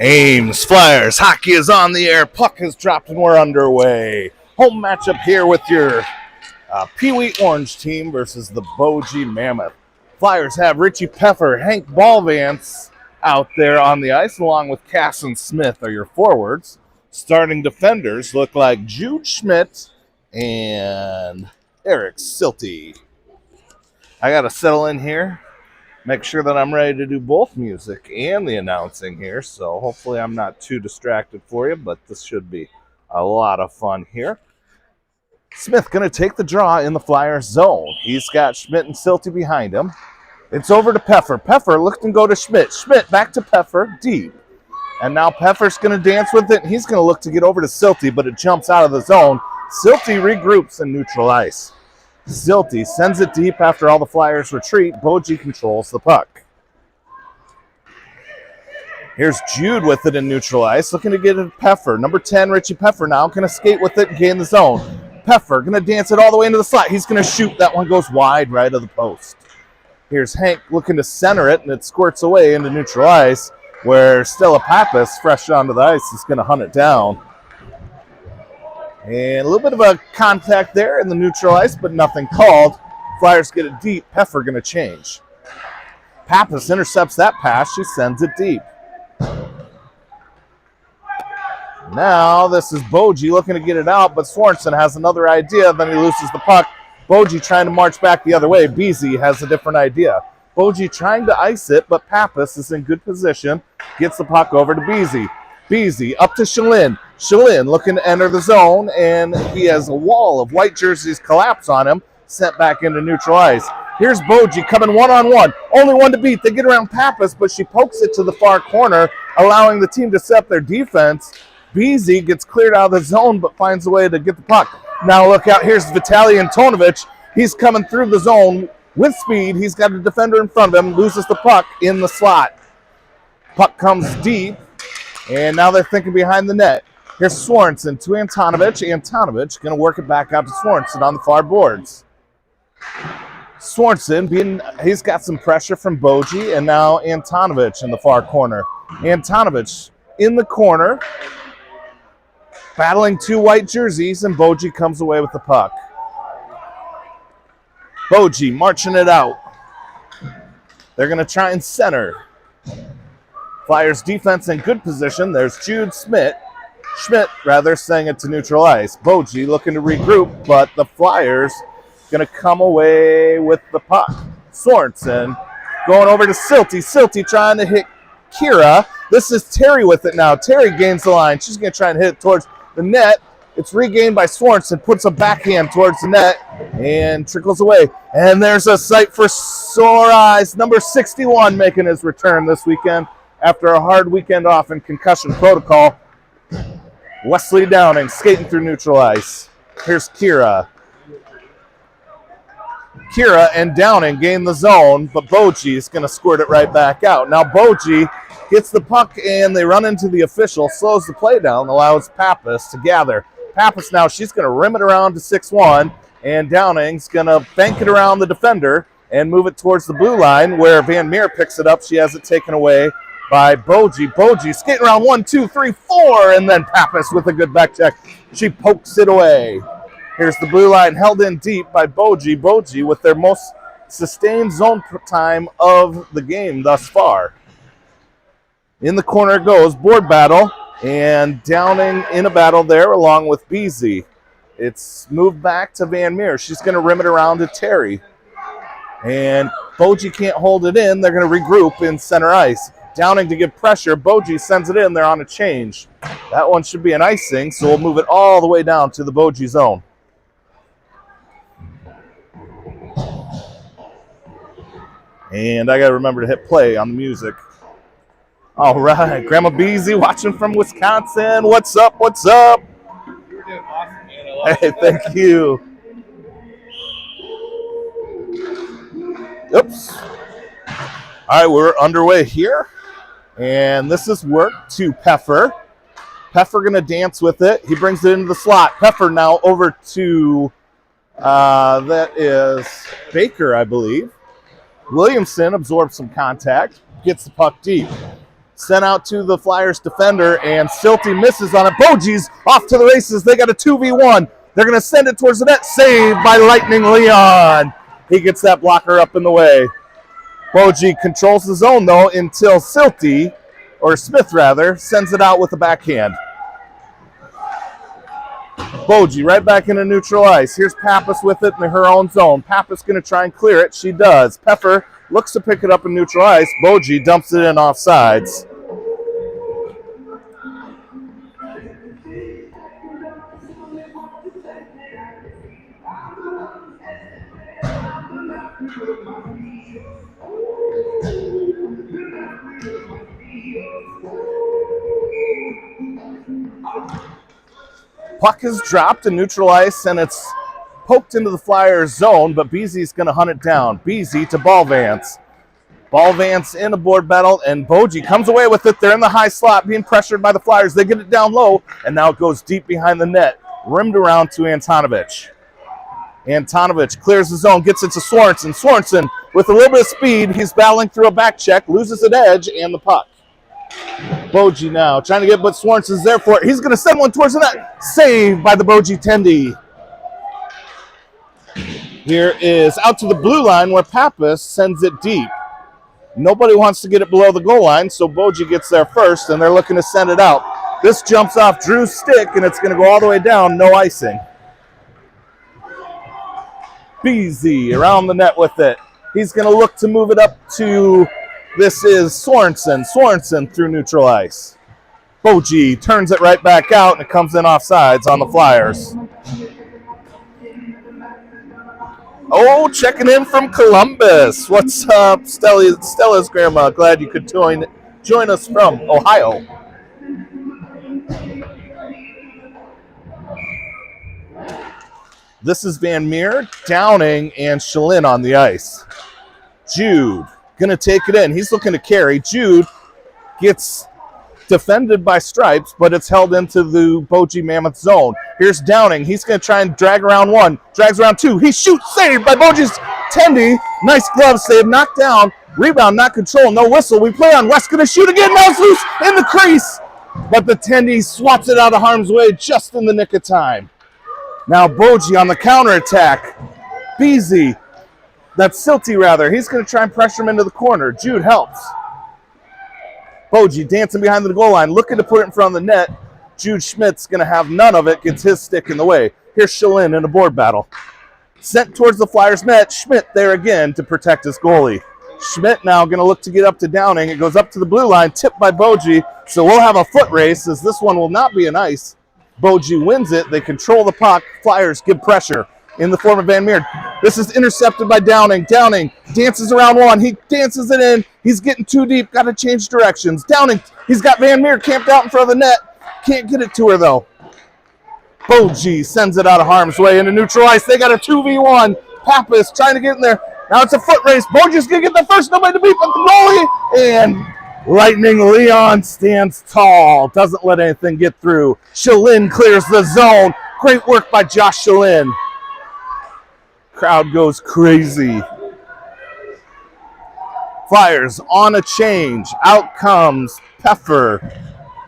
Ames Flyers hockey is on the air. Puck has dropped and we're underway. Home matchup here with your Pee-Wee Orange team versus the Okoboji Mammoths. Flyers have Richie Pfeffer, Hank Ballvance out there on the ice, along with Cass and Smith are your forwards. Starting defenders look like Jude Schmidt and Eric Silty. I got to settle in here. Make sure that I'm ready to do both music and the announcing here, so hopefully I'm not too distracted for you, but this should be a lot of fun here. Smith going to take the draw in the Flyers zone. He's got Schmidt and Silty behind him. It's over to Pfeffer. Pfeffer looked and go to Schmidt. Schmidt back to Pfeffer, deep. And now Pfeffer's going to dance with it. He's going to look to get over to Silty, but it jumps out of the zone. Silty regroups in neutral ice. Silty sends it deep after all the Flyers retreat. Okoboji controls the puck. Here's Jude with it in neutral ice, looking to get it to Pfeffer. Number 10, Richie Pfeffer now going to skate with it and gain the zone. Pfeffer going to dance it all the way into the slot. He's going to shoot. That one goes wide right of the post. Here's Hank looking to center it, and it squirts away into neutral ice, where Stella Pappas, fresh onto the ice, is going to hunt it down. And a little bit of a contact there in the neutral ice, but nothing called. Flyers get it deep. Pfeffer going to change. Pappas intercepts that pass. She sends it deep. Now this is Okoboji looking to get it out, but Swanson has another idea. Then he loses the puck. Okoboji trying to march back the other way. Beasy has a different idea. Okoboji trying to ice it, but Pappas is in good position. Gets the puck over to Beasy. Beasy up to Shalin. Shalin looking to enter the zone, and he has a wall of white jerseys collapse on him, sent back into neutral ice. Here's Okoboji coming one-on-one. Only one to beat. They get around Pappas, but she pokes it to the far corner, allowing the team to set up their defense. Beasy gets cleared out of the zone, but finds a way to get the puck. Now look out. Here's Vitaly Antonovich. He's coming through the zone with speed. He's got a defender in front of him, loses the puck in the slot. Puck comes deep, and now they're thinking behind the net. Here's Swanson to Antonovich. Antonovich going to work it back out to Swanson on the far boards. Swanson, he's got some pressure from Okoboji, and now Antonovich in the far corner. Antonovich in the corner, battling two white jerseys, and Okoboji comes away with the puck. Okoboji marching it out. They're going to try and center. Flyers defense in good position. There's Jude Schmidt, saying it to neutral ice. Okoboji looking to regroup, but the Flyers going to come away with the puck. Sorensen going over to Silty. Silty trying to hit Kira. This is Terry with it now. Terry gains the line. She's going to try and hit it towards the net. It's regained by Swanson, puts a backhand towards the net, and trickles away. And there's a sight for sore eyes. Number 61 making his return this weekend after a hard weekend off in concussion protocol. Wesley Downing skating through neutral ice. Here's Kira. Kira and Downing gain the zone, but Okoboji is going to squirt it right back out. Now Okoboji gets the puck, and they run into the official, slows the play down, allows Pappas to gather. Pappas now, she's going to rim it around to 6-1, and Downing's going to bank it around the defender and move it towards the blue line, where Van Meer picks it up. She has it taken away by Okoboji. Okoboji skating around 1, 2, 3, 4, and then Pappas with a good back check. She pokes it away. Here's the blue line held in deep by Okoboji. Okoboji with their most sustained zone time of the game thus far. In the corner it goes, board battle, and Downing in a battle there along with Beasy. It's moved back to Van Meer. She's going to rim it around to Terry. And Okoboji can't hold it in. They're going to regroup in center ice. Downing to give pressure. Okoboji sends it in. They're on a change. That one should be an icing, so we'll move it all the way down to the Okoboji zone. And I got to remember to hit play on the music. All right, Grandma Beasy watching from Wisconsin. What's up? What's up? You're doing awesome, man. Hey, thank you. Oops. All right, we're underway here. And this is work to Pfeffer. Pfeffer going to dance with it. He brings it into the slot. Pfeffer now over to, that is Baker, I believe. Williamson absorbs some contact, gets the puck deep. Sent out to the Flyers defender, and Silty misses on it. Boji's off to the races. They got a 2v1. They're going to send it towards the net. Saved by Lightning Leon. He gets that blocker up in the way. Boji controls the zone, though, until Silty, or Smith rather, sends it out with a backhand. Boji right back into neutral ice. Here's Pappas with it in her own zone. Pappas going to try and clear it. She does. Pfeffer looks to pick it up in neutral ice. Boji dumps it in offsides. Puck is dropped in neutral ice, and it's poked into the Flyers zone, but Beezy's going to hunt it down. Beezy to Ballvance. Ballvance in a board battle, and Boji comes away with it. They're in the high slot, being pressured by the Flyers. They get it down low, and now it goes deep behind the net. Rimmed around to Antonovich. Antonovich clears the zone, gets it to Sorensen. Sorensen, with a little bit of speed, he's battling through a back check, loses an edge, and the puck. Boji now trying to get, but Sorensen's there for it. He's going to send one towards the net. Saved by the Boji Tendi. Here is out to the blue line where Pappas sends it deep. Nobody wants to get it below the goal line, so Boji gets there first, and they're looking to send it out. This jumps off Drew's stick, and it's going to go all the way down, no icing. Beezy around the net with it. He's going to look to move it up to, this is Sorensen. Sorensen through neutral ice. Boji turns it right back out, and it comes in offsides on the Flyers. Oh, checking in from Columbus. What's up, Stella's grandma? Glad you could join us from Ohio. This is Van Meer, Downing, and Shalin on the ice. Jude going to take it in. He's looking to carry. Jude gets defended by Stripes, but it's held into the Okoboji Mammoths zone. Here's Downing. He's going to try and drag around one. Drags around two. He shoots. Saved by Boji's Tendi. Nice glove save. Knocked down. Rebound, not control. No whistle. We play on. West going to shoot again. Now it's loose in the crease. But the Tendi swats it out of harm's way just in the nick of time. Now Boji on the counterattack. Beezy. That's Silty, rather. He's going to try and pressure him into the corner. Jude helps. Boji dancing behind the goal line, looking to put it in front of the net. Jude Schmidt's going to have none of it, gets his stick in the way. Here's Shalin in a board battle. Sent towards the Flyers net. Schmidt there again to protect his goalie. Schmidt now going to look to get up to Downing. It goes up to the blue line, tipped by Boji. So we'll have a foot race, as this one will not be an ice. Boji wins it. They control the puck. Flyers give pressure in the form of Van Meer. This is intercepted by Downing. Downing dances around one. He dances it in. He's getting too deep. Got to change directions. Downing, he's got Van Meer camped out in front of the net. Can't get it to her, though. Boji sends it out of harm's way into neutral ice. They got a 2v1. Pappas trying to get in there. Now it's a foot race. Boji's going to get the first. Nobody to beat but the goalie. And Lightning Leon stands tall. Doesn't let anything get through. Shalin clears the zone. Great work by Josh Shalin. Crowd goes crazy. Flyers on a change. Out comes Pfeffer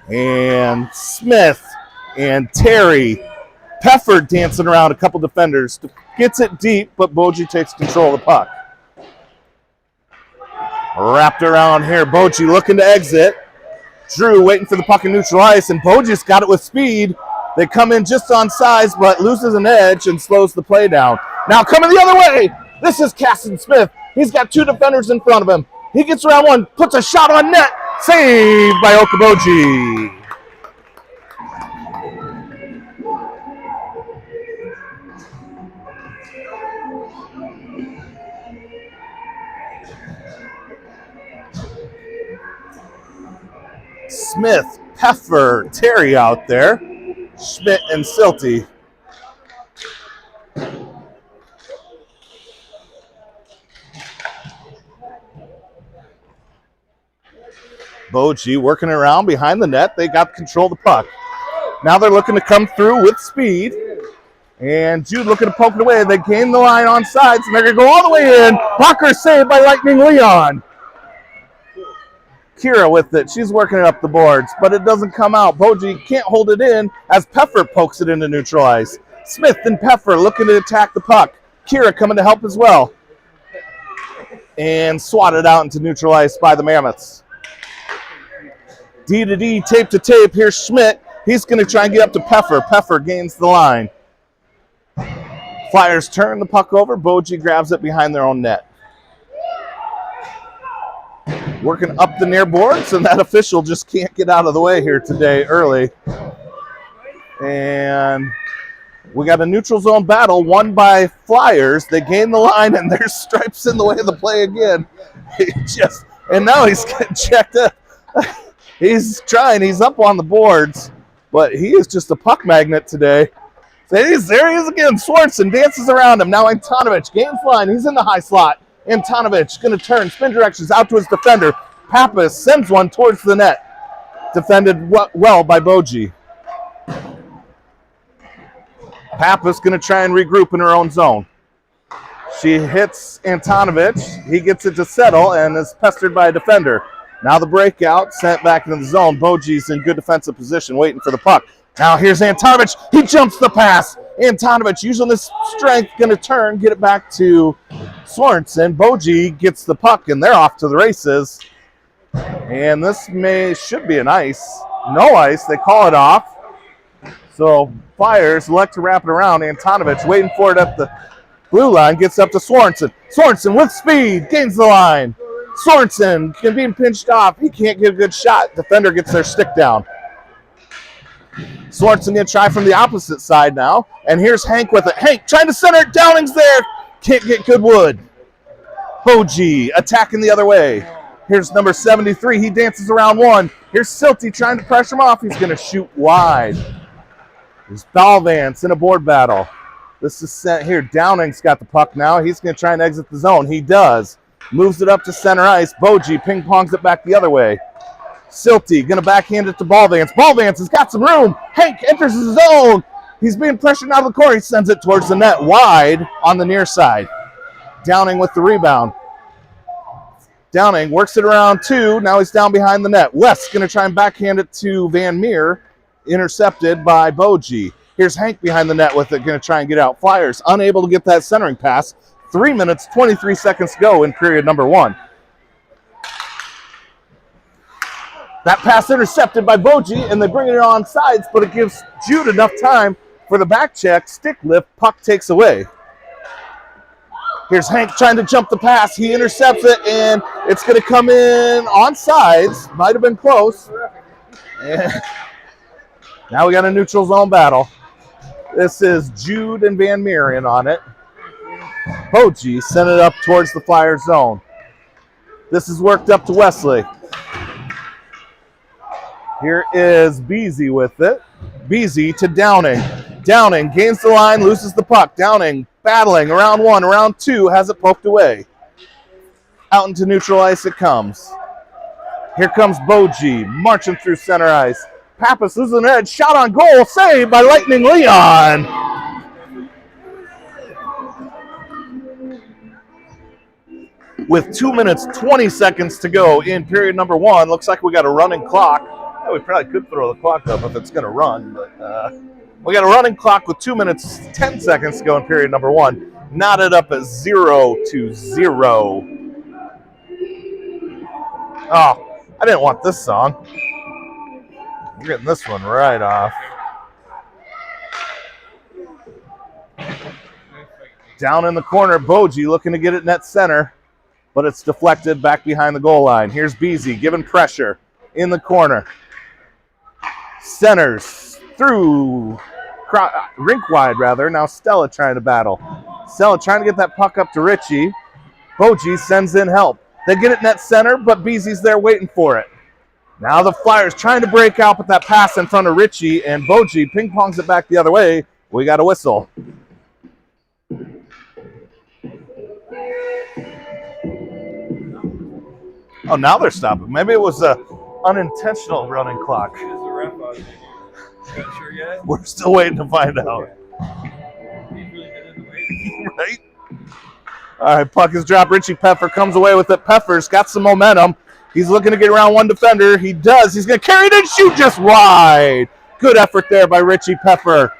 and Smith and Terry. Pfeffer dancing around a couple defenders. Gets it deep, but Boji takes control of the puck. Wrapped around here. Boji looking to exit. Drew waiting for the puck in neutral ice, and Boji's got it with speed. They come in just on size, but loses an edge and slows the play down. Now coming the other way, this is Casson Smith. He's got two defenders in front of him. He gets around one, puts a shot on net. Saved by Okoboji. Smith, Pfeffer, Terry out there. Schmidt and Silty. Boji working around behind the net. They got control of the puck. Now they're looking to come through with speed. And Jude looking to poke it away. They gain the line on sides, and they're going to go all the way in. Blocker saved by Lightning Leon. Kira with it. She's working it up the boards, but it doesn't come out. Boji can't hold it in as Peffer pokes it into neutral ice. Smith and Peffer looking to attack the puck. Kira coming to help as well. And swatted out into neutral ice by the Mammoths. D to D, tape to tape. Here's Schmidt. He's going to try and get up to Peffer. Peffer gains the line. Flyers turn the puck over. Boji grabs it behind their own net. Working up the near boards, and that official just can't get out of the way here today early. And we got a neutral zone battle won by Flyers. They gain the line, and there's Stripes in the way of the play again. And now he's getting checked up. He's trying. He's up on the boards, but he is just a puck magnet today. There he is again. Swanson dances around him. Now Antonovich gains line. He's in the high slot. Antonovich going to turn, spin directions out to his defender. Pappas sends one towards the net. Defended well by Boji. Pappas going to try and regroup in her own zone. She hits Antonovich. He gets it to settle and is pestered by a defender. Now the breakout, sent back into the zone. Boji's in good defensive position, waiting for the puck. Now here's Antonovich. He jumps the pass. Antonovich using his strength, going to turn, get it back to Sorensen. Boji gets the puck, and they're off to the races. And this should be an ice. No ice. They call it off. So Flyers elect to wrap it around. Antonovich waiting for it at the blue line, gets up to Sorensen. Sorensen with speed, gains the line. Sorensen can be pinched off. He can't get a good shot. Defender gets their stick down. Sorensen going to try from the opposite side now. And here's Hank with it. Hank trying to center it. Downing's there. Can't get good wood. Boji attacking the other way. Here's number 73. He dances around one. Here's Silty trying to pressure him off. He's going to shoot wide. There's Balvance in a board battle. This is sent here. Downing's got the puck now. He's going to try and exit the zone. He does. Moves it up to center ice. Boji ping-pongs it back the other way. Silty going to backhand it to Balvance. Balvance has got some room. Hank enters his zone. He's being pressured out of the corner. He sends it towards the net wide on the near side. Downing with the rebound. Downing works it around two. Now he's down behind the net. West going to try and backhand it to Van Meer. Intercepted by Boji. Here's Hank behind the net with it. Going to try and get out. Flyers unable to get that centering pass. 3 minutes, 23 seconds to go in period number one. That pass intercepted by Boji, and they bring it on sides, but it gives Jude enough time for the back check. Stick lift, puck takes away. Here's Hank trying to jump the pass. He intercepts it, and it's going to come in on sides. Might have been close. And now we got a neutral zone battle. This is Jude and Van Meer in on it. Boji sent it up towards the Flyer zone. This is worked up to Wesley. Here is Beasy with it. Beasy to Downing. Downing gains the line, loses the puck. Downing battling around one, around two, has it poked away. Out into neutral ice it comes. Here comes Boji marching through center ice. Pappas loses an edge, shot on goal, saved by Lightning Leon. With 2 minutes, 20 seconds to go in period number one. Looks like we got a running clock. We probably could throw the clock up if it's going to run, but we got a running clock with 2 minutes, 10 seconds to go in period number one. Knotted up at 0-0. Oh, I didn't want this song. We're getting this one right off. Down in the corner, Boji looking to get it net center, but it's deflected back behind the goal line. Here's Beasy giving pressure in the corner. Centers through rink wide, rather. Now Stella trying to battle. Stella trying to get that puck up to Richie. Boji sends in help. They get it net center, but Beasy's there waiting for it. Now the Flyers trying to break out with that pass in front of Richie, and Boji ping-pongs it back the other way. We got a whistle. Oh, now they're stopping. Maybe it was a unintentional running clock. Sure yet? We're still waiting to find out. Right? All right, puck is dropped. Richie Peffer comes away with it. Peffer's got some momentum. He's looking to get around one defender. He does. He's going to carry it and shoot just wide. Good effort there by Richie Pepper.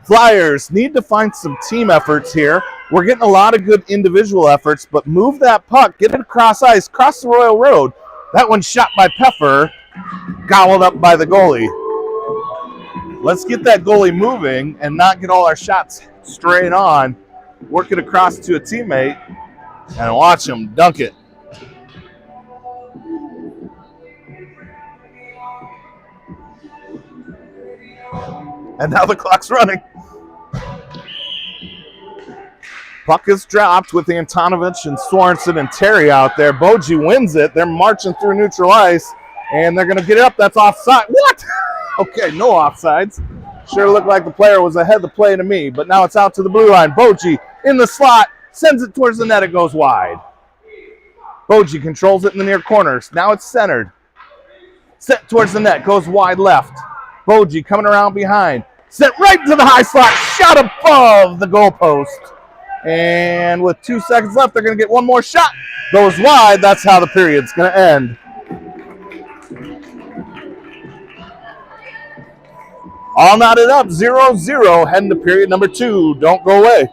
Flyers need to find some team efforts here. We're getting a lot of good individual efforts, but move that puck, get it across ice, cross the Royal Road. That one's shot by Pepper, gobbled up by the goalie. Let's get that goalie moving and not get all our shots straight on. Work it across to a teammate and watch him dunk it. And now the clock's running. Puck is dropped with Antonovich and Sorensen and Terry out there. Boji wins it. They're marching through neutral ice, and they're going to get it up. That's offside. What? Okay, no offsides. Sure looked like the player was ahead of the play to me, but now it's out to the blue line. Boji in the slot, sends it towards the net. It goes wide. Boji controls it in the near corners. Now it's centered. Set towards the net, goes wide left. Boji coming around behind. Set right to the high slot, shot above the goalpost. And with 2 seconds left, they're going to get one more shot. Goes wide. That's how the period's going to end. All knotted up, 0-0, heading to period number 2. Don't go away.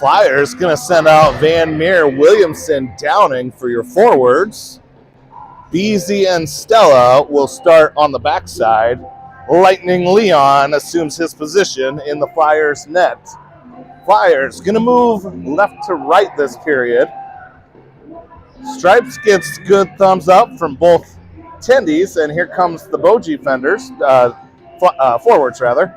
Flyers going to send out Van Meer, Williamson, Downing for your forwards. Beasy and Stella will start on the backside. Lightning Leon assumes his position in the Flyers net. Flyers going to move left to right this period. Stripes gets good thumbs up from both tendies, and here comes the Boji fenders, forwards rather.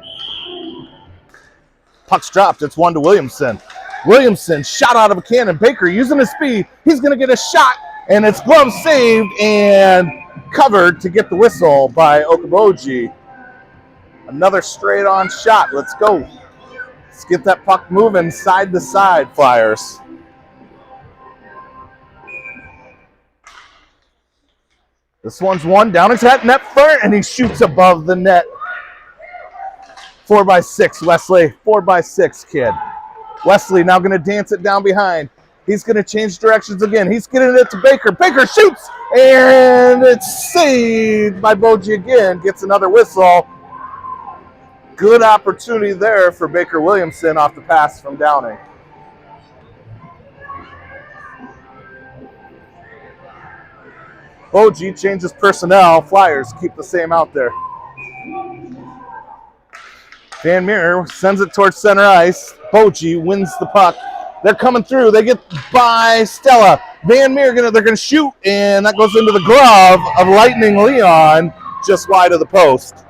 Puck's dropped. It's one to Williamson. Williamson shot out of a cannon. Baker using his speed. He's going to get a shot, and it's glove saved and covered to get the whistle by Okoboji. Another straight on shot. Let's go. Let's get that puck moving side to side, Flyers. This one's one down into that net front, and he shoots above the net. 4x6, Wesley. 4x6, kid. Wesley now going to dance it down behind. He's going to change directions again. He's getting it to Baker. Baker shoots, and it's saved by Boji again. Gets another whistle. Good opportunity there for Baker Williamson off the pass from Downing. Boji changes personnel. Flyers keep the same out there. Van Meer sends it towards center ice. Boji wins the puck. They're coming through. They get by Stella. Van Meer, they're going to shoot, and that goes into the glove of Lightning Leon, just wide of the post.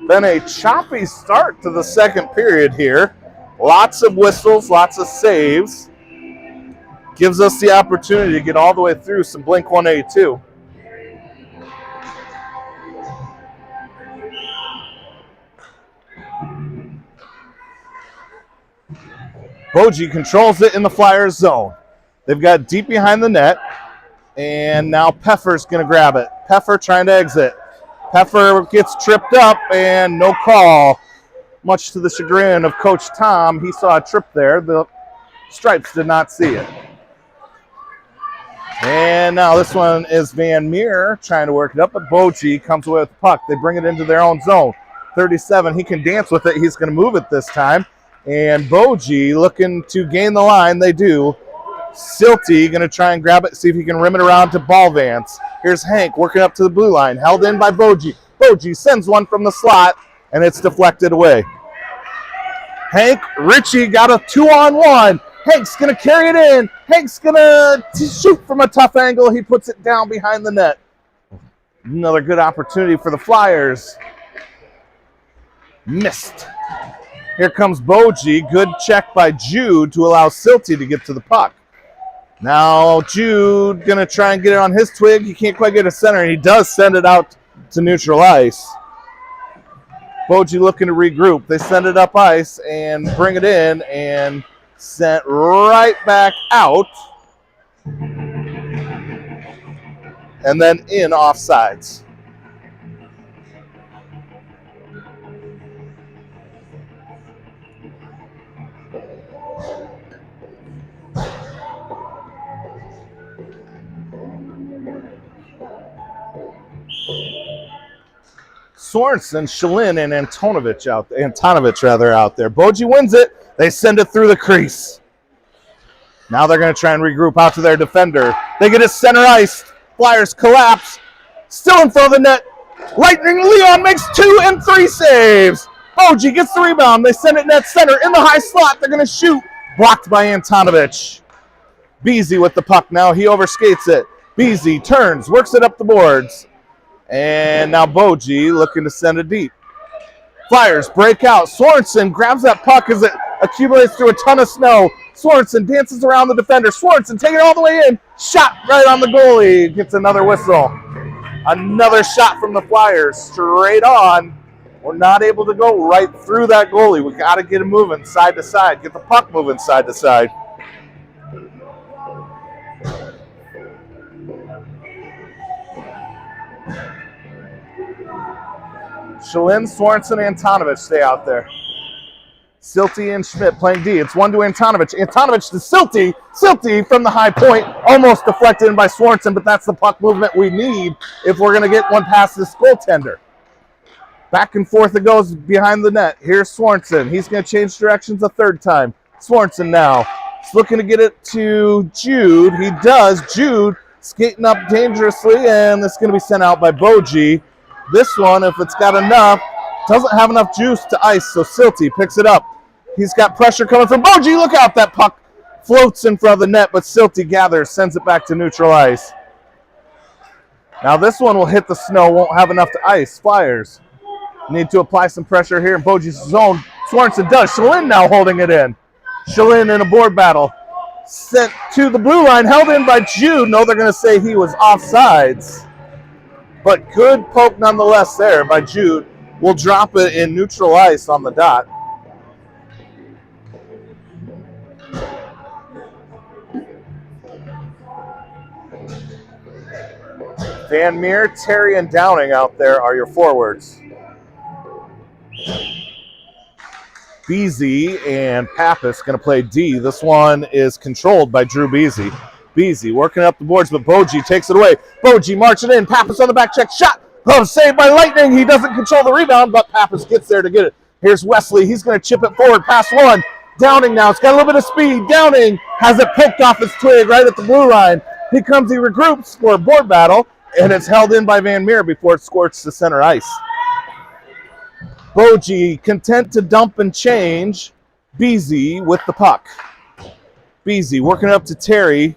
Been a choppy start to the second period here. Lots of whistles, lots of saves. Gives us the opportunity to get all the way through some Blink-182. Boji controls it in the Flyers zone. They've got deep behind the net, and now Peffer's going to grab it. Peffer trying to exit. Peffer gets tripped up, and no call. Much to the chagrin of Coach Tom, he saw a trip there. The Stripes did not see it. And now this one is Van Meer trying to work it up, but Boji comes away with the puck. They bring it into their own zone. 37, he can dance with it. He's going to move it this time. And Boji looking to gain the line. They do. Silty going to try and grab it, see if he can rim it around to Ballvance. Here's Hank working up to the blue line, held in by Boji. Boji sends one from the slot, and it's deflected away. Hank Ritchie got a 2-on-1. Hank's going to carry it in. Hank's going to shoot from a tough angle. He puts it down behind the net. Another good opportunity for the Flyers. Missed. Here comes Boji. Good check by Jude to allow Silty to get to the puck. Now Jude going to try and get it on his twig. He can't quite get a center, and he does send it out to neutral ice. Boji looking to regroup. They send it up ice and bring it in and sent right back out. And then in offsides. Sorensen, Shalin, and Antonovich out there. Boji wins it. They send it through the crease. Now they're going to try and regroup out to their defender. They get it center ice. Flyers collapse. Still in front of the net. Lightning Leon makes 2 and 3 saves. Boji gets the rebound. They send it net center in the high slot. They're going to shoot. Blocked by Antonovich. Beasy with the puck now. He overskates it. Beasy turns, works it up the boards. And now Boji looking to send it deep. Flyers break out. Sorensen grabs that puck as it accumulates through a ton of snow. Sorensen dances around the defender. Sorensen taking it all the way in. Shot right on the goalie. Gets another whistle. Another shot from the Flyers. Straight on. We're not able to go right through that goalie. We got to get him moving side to side. Get the puck moving side to side. Shalin, Sorensen, Antonovich stay out there. Silty and Schmidt playing D. It's one to Antonovich. Antonovich to Silty. Silty from the high point. Almost deflected in by Sorensen, but that's the puck movement we need if we're going to get one past this goaltender. Back and forth it goes behind the net. Here's Sorensen. He's going to change directions a third time. Sorensen now. He's looking to get it to Jude. He does. Jude skating up dangerously, and it's going to be sent out by Boji. This one, if it's got enough, doesn't have enough juice to ice, so Silty picks it up. He's got pressure coming from Boji. Look out, that puck floats in front of the net, but Silty gathers, sends it back to neutral ice. Now this one will hit the snow, won't have enough to ice. Flyers need to apply some pressure here in Boji's zone. Sorensen does. Shalin now holding it in. Shalin in a board battle. Sent to the blue line, held in by Jude. No, they're going to say he was offsides. But good poke nonetheless there by Jude. We'll drop it in neutral ice on the dot. Van Meer, Terry, and Downing out there are your forwards. Beasy and Pappas going to play D. This one is controlled by Drew Beasy. Beasy working up the boards, but Boji takes it away. Boji marching in. Pappas on the back check. Shot. Oh, saved by Lightning. He doesn't control the rebound, but Pappas gets there to get it. Here's Wesley. He's going to chip it forward past one. Downing now. It's got a little bit of speed. Downing has it poked off his twig right at the blue line. He comes, he regroups for a board battle, and it's held in by Van Meer before it squirts to center ice. Boji content to dump and change. Beasy with the puck. Beasy working up to Terry.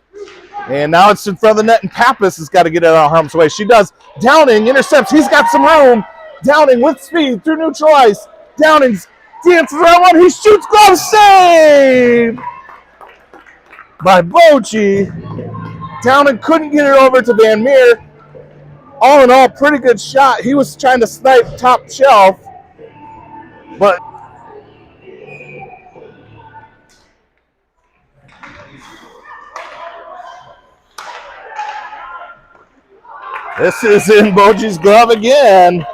And now it's in front of the net, and Pappas has got to get it out of harm's way. She does. Downing intercepts. He's got some room. Downing with speed through neutral ice. Downing dances around one. He shoots. Glove save by Boji. Downing couldn't get it over to Van Meer. All in all, pretty good shot. He was trying to snipe top shelf, but this is in Boji's glove again.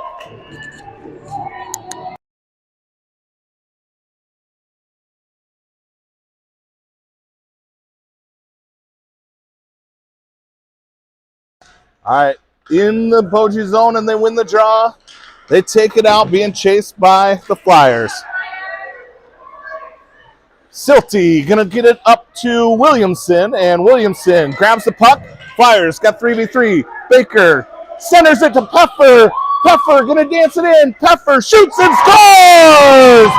All right, in the Boji zone, and they win the draw. They take it out, being chased by the Flyers. Silty gonna get it up to Williamson, and Williamson grabs the puck. Flyers got 3v3. Baker centers it to Peffer. Peffer gonna dance it in. Peffer shoots and scores!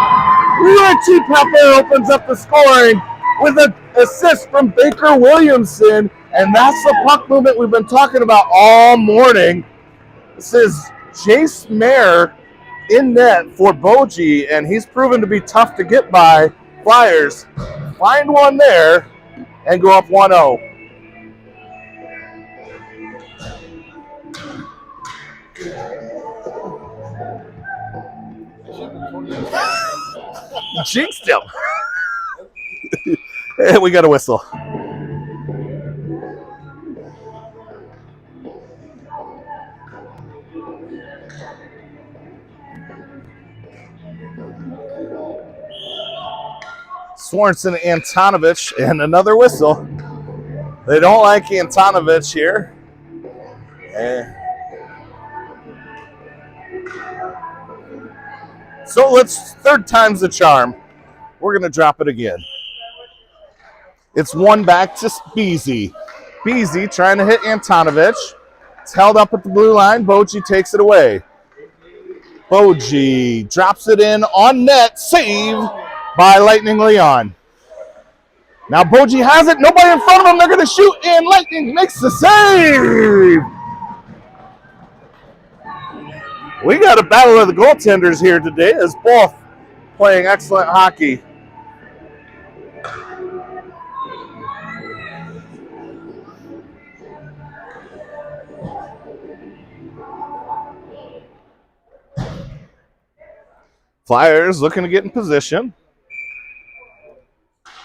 Richie Peffer opens up the scoring with an assist from Baker Williamson, and that's the puck movement we've been talking about all morning. This is Jace Mayer in net for Boji, and he's proven to be tough to get by. Flyers find one there and go up 1-0. Jinxed him. And we got a whistle. Sorensen, Antonovich, and another whistle. They don't like Antonovich here. So third time's the charm. We're going to drop it again. It's one back to Beasy. Beasy trying to hit Antonovich. It's held up at the blue line. Boji takes it away. Boji drops it in on net. Save by Lightning Leon. Now Boji has it. Nobody in front of him. They're going to shoot, and Lightning makes the save. We got a battle of the goaltenders here today, as both playing excellent hockey. Flyers looking to get in position.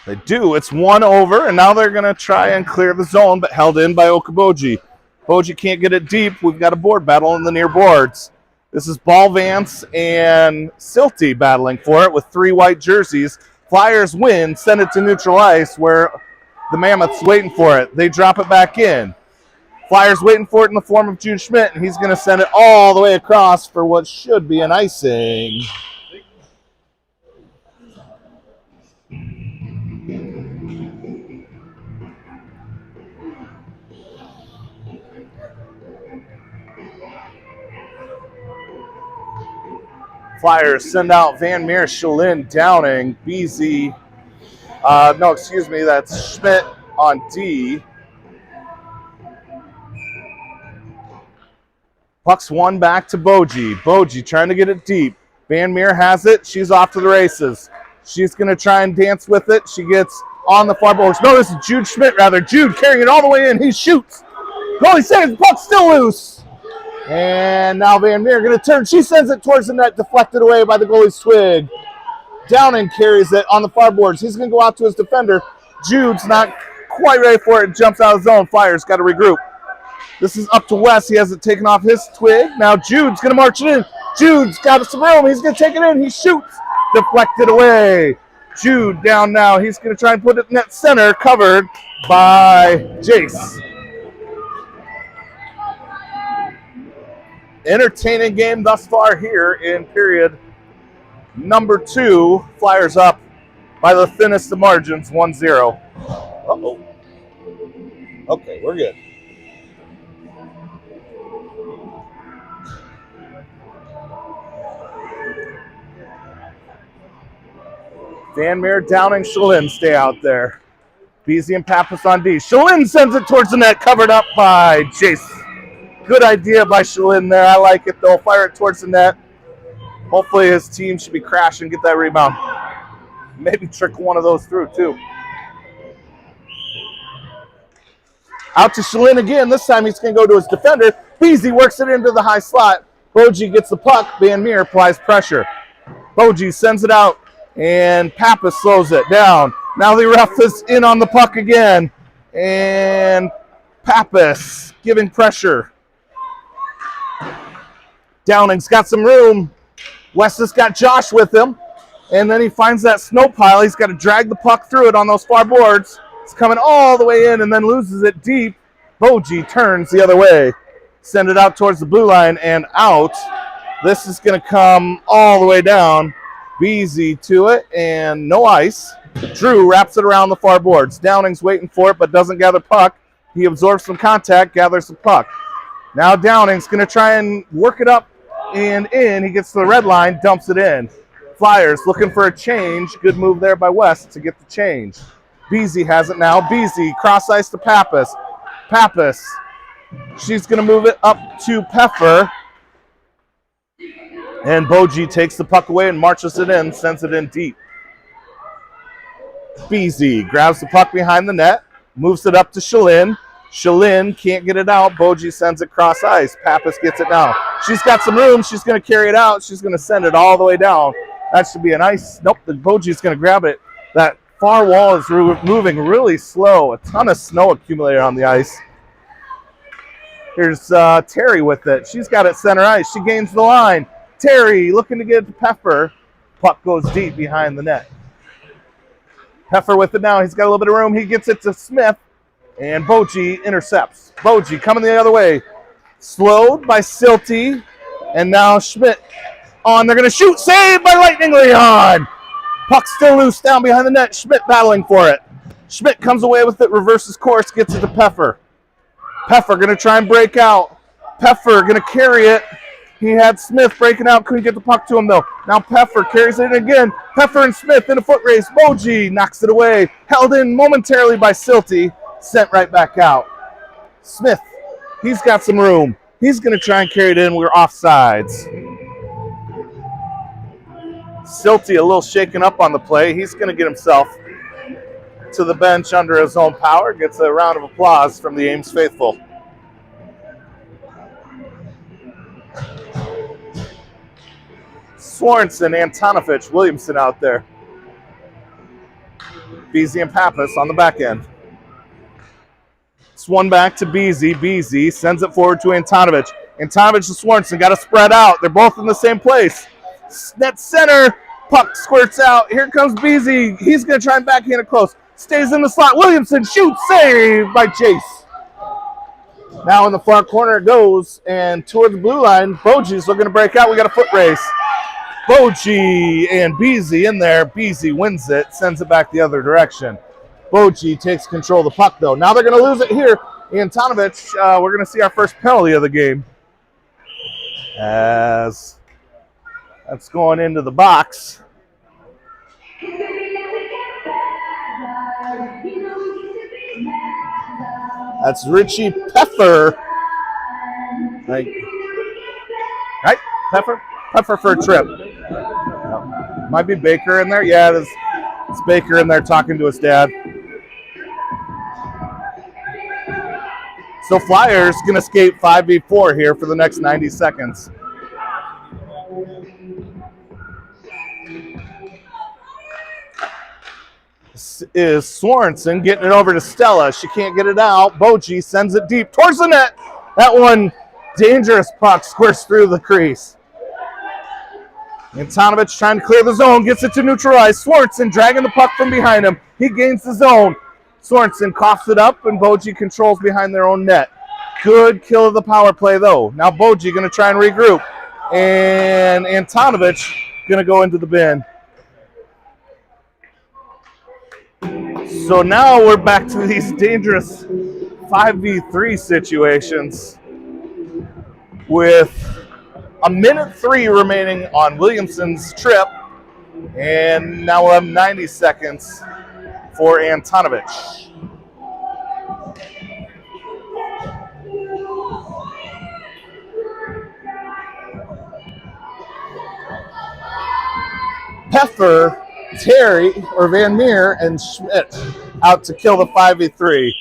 They do. It's 1-over, and now they're going to try and clear the zone, but held in by Okoboji. Boji can't get it deep. We've got a board battle in the near boards. This is Ball Vance and Silty battling for it with 3 white jerseys. Flyers win, send it to neutral ice where the Mammoths waiting for it. They drop it back in. Flyers waiting for it in the form of Jude Schmidt, and he's going to send it all the way across for what should be an icing. Flyers send out Van Meer, Shalin, Downing, BZ. That's Schmidt on D. Puck's one back to Boji. Boji trying to get it deep. Van Meer has it. She's off to the races. She's going to try and dance with it. She gets on the far boards. No, this is Jude Schmidt, rather. Jude carrying it all the way in. He shoots. Goalie saves. Puck's still loose. And now Van Meer going to turn. She sends it towards the net, deflected away by the goalie's twig. Downing carries it on the far boards. He's going to go out to his defender. Jude's not quite ready for it. Jumps out of the zone. Flyers got to regroup. This is up to Wes. He hasn't taken off his twig. Now Jude's going to march it in. Jude's got some room. He's going to take it in. He shoots. Deflected away. Jude down now. He's going to try and put it in net center, covered by Jace. Entertaining game thus far here in period number 2. Flyers up by the thinnest of margins, 1-0. Uh-oh. Okay, we're good. Van Meer, Downing, Shalin stay out there. Beasy and Pappas on D. Shalin sends it towards the net, covered up by Jace. Good idea by Shalin there. I like it, though. Fire it towards the net. Hopefully his team should be crashing, get that rebound. Maybe trick one of those through, too. Out to Shalin again. This time he's going to go to his defender. Beasy works it into the high slot. Boji gets the puck. Van Meer applies pressure. Boji sends it out, and Pappas slows it down. Now the ref is in on the puck again. And Pappas giving pressure. Downing's got some room. Wes has got Josh with him. And then he finds that snow pile. He's got to drag the puck through it on those far boards. It's coming all the way in and then loses it deep. Boji turns the other way. Send it out towards the blue line and out. This is going to come all the way down. Beasy to it and no ice. Drew wraps it around the far boards. Downing's waiting for it but doesn't gather puck. He absorbs some contact, gathers the puck. Now Downing's going to try and work it up and in. He gets to the red line, dumps it in. Flyers looking for a change. Good move there by West to get the change. Beasy has it now. Beasy cross ice to Pappas. Pappas. She's going to move it up to Peffer. And Boji takes the puck away and marches it in, sends it in deep. Beasy grabs the puck behind the net, moves it up to Shalin. Shalin can't get it out. Boji sends it cross ice. Pappas gets it now. She's got some room. She's going to carry it out. She's going to send it all the way down. That should be a nice... Nope, the Boji's going to grab it. That far wall is moving really slow. A ton of snow accumulated on the ice. Here's Terry with it. She's got it center ice. She gains the line. Terry looking to get it to Peffer. Puck goes deep behind the net. Peffer with it now. He's got a little bit of room. He gets it to Smith. And Boji intercepts. Boji coming the other way. Slowed by Silty. And now Schmidt on. They're going to shoot. Saved by Lightning Leon. Puck still loose down behind the net. Schmidt battling for it. Schmidt comes away with it. Reverses course. Gets it to Peffer. Peffer going to try and break out. Peffer going to carry it. He had Smith breaking out. Couldn't get the puck to him, though. Now Peffer carries it in again. Peffer and Smith in a foot race. Boji knocks it away. Held in momentarily by Silty. Sent right back out. Smith, he's got some room. He's going to try and carry it in. We're offsides. Silty a little shaken up on the play. He's going to get himself to the bench under his own power. Gets a round of applause from the Ames faithful. Sorensen, Antonovich, Williamson out there. Beasy and Pappas on the back end. It's one back to Beasy. Beasy sends it forward to Antonovich. Antonovich to Sorensen. Got to spread out. They're both in the same place. Net center. Puck squirts out. Here comes Beasy. He's going to try and backhand it close. Stays in the slot. Williamson shoots. Saved by Chase. Now in the far corner it goes. And toward the blue line, Boji's looking to break out. We got a foot race. Boji and Beasy in there. Beasy wins it. Sends it back the other direction. Boji takes control of the puck, though. Now they're going to lose it here. Antonovich, we're going to see our first penalty of the game. As that's going into the box. That's Richie Peffer. Right, Peffer? Peffer for a trip. Might be Baker in there. Yeah, it's Baker in there talking to his dad. So Flyers going to skate 5v4 here for the next 90 seconds. This is Sorensen getting it over to Stella. She can't get it out. Boji sends it deep towards the net. That one, dangerous puck, squirts through the crease. Antonovich trying to clear the zone, gets it to neutralize. Sorensen dragging the puck from behind him. He gains the zone. Sorensen coughs it up, and Boji controls behind their own net. Good kill of the power play, though. Now Boji going to try and regroup. And Antonovich going to go into the bin. So now we're back to these dangerous 5v3 situations with 1:03 remaining on Williamson's trip. And now we'll have 90 seconds for Antonovich. Peffer, Terry, or Van Meer, and Schmidt out to kill the 5v3.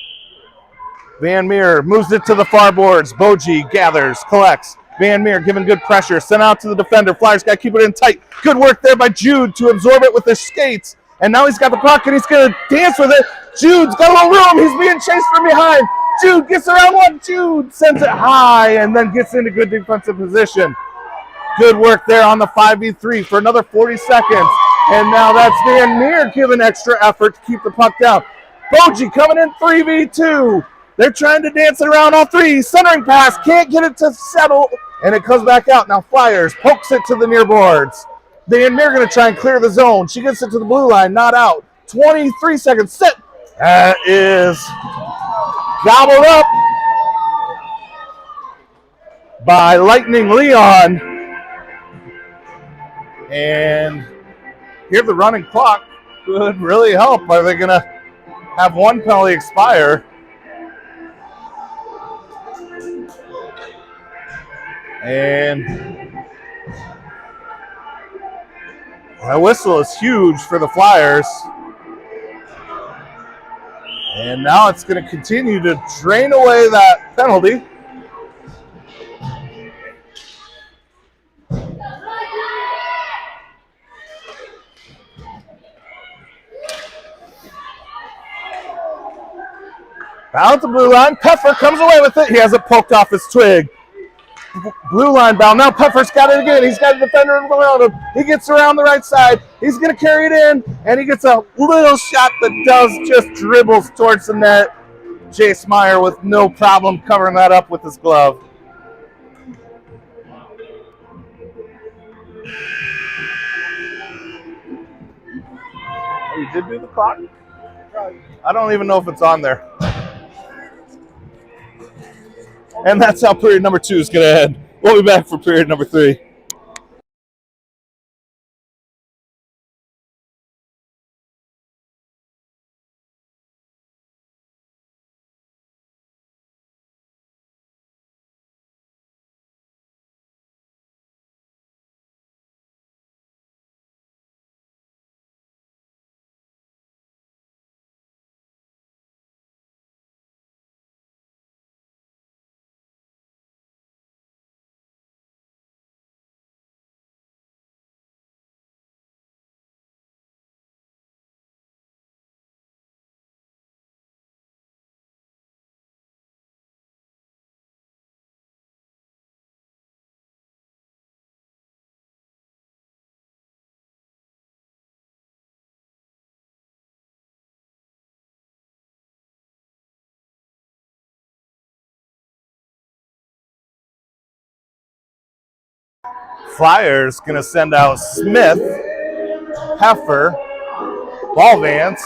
Van Meer moves it to the far boards. Boji gathers, collects. Van Meer giving good pressure. Sent out to the defender. Flyers got to keep it in tight. Good work there by Jude to absorb it with his skates. And now he's got the puck and he's going to dance with it. Jude's got a little room. He's being chased from behind. Jude gets around one. Jude sends it high and then gets into good defensive position. Good work there on the 5v3 for another 40 seconds. And now that's Van Meer giving extra effort to keep the puck down. Boji coming in 3v2. They're trying to dance it around all three. Centering pass, can't get it to settle, and it comes back out. Now Flyers pokes it to the near boards. They're going to try and clear the zone. She gets it to the blue line, not out. 23 seconds, sit. That is gobbled up by Lightning Leon. And here the running clock could really help. Are they going to have one penalty expire? And that whistle is huge for the Flyers. And now it's going to continue to drain away that penalty. Down at the blue line. Peffer comes away with it. He has it poked off his twig. Blue line bound. Now Peffer's got it again. He's got a defender around him. He gets around the right side. He's going to carry it in, and he gets a little shot that does just dribbles towards the net. Jace Meyer with no problem covering that up with his glove. Oh, you did do the clock? I don't even know if it's on there. And that's how period number 2 is going to end. We'll be back for period number 3. Flyers going to send out Smith, Heffer, Ballvance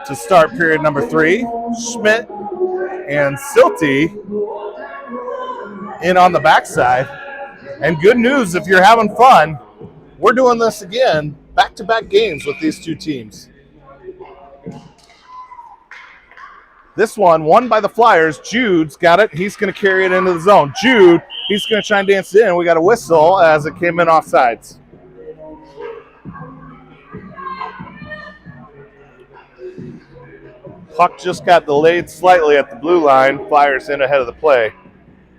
to start period number 3. Schmidt and Silty in on the backside. And good news if you're having fun, we're doing this again, back-to-back games with these two teams. This one won by the Flyers. Jude's got it. He's going to carry it into the zone. Jude, he's going to try and dance it in. We got a whistle as it came in offsides. Puck just got delayed slightly at the blue line. Flyers in ahead of the play.